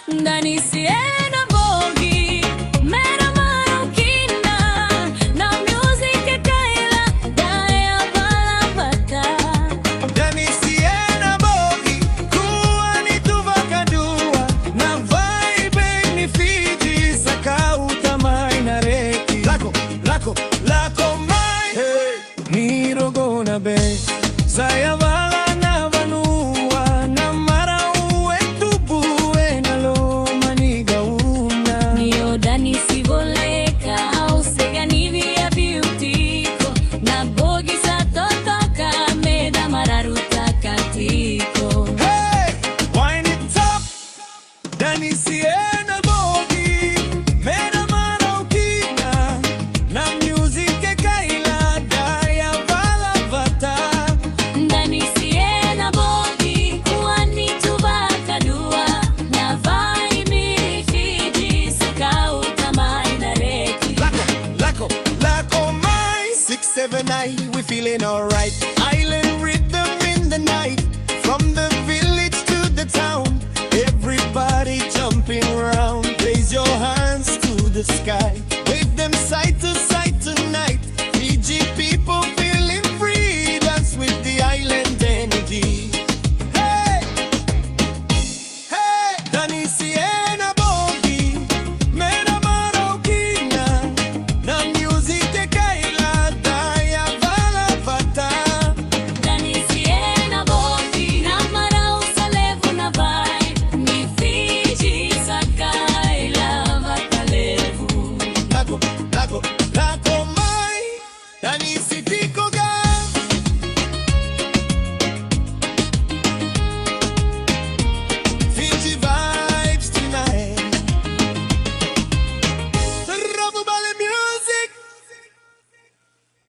Danisi Ena Bogi, mera marokina, na music kaila, daya balabata. Danisi Ena Bogi, kuwa ni tuvakadua, na vibe ni Fiji, sakauta mai na reki. Lako mai, hey. Ni rogo na be, saya vala na vanua, na mara uwe tubuwe na lo maniga una. Niyo Danisi voleka, ausega nivi ya beautiko, na bogi sa totoka, meda mararuta katiko. Hey, wind it up, Danisi Ena Bogi, mera marokina, na music kaila, daya balabata. Danisi Ena Bogi, kuani tuvakadua, na vibe Fiji, sakauta mai na reki. Lako mai 679, we feeling alright. Island rhythm in the night, from the village to the town. Everybody jumping around, raise your hands to the sky.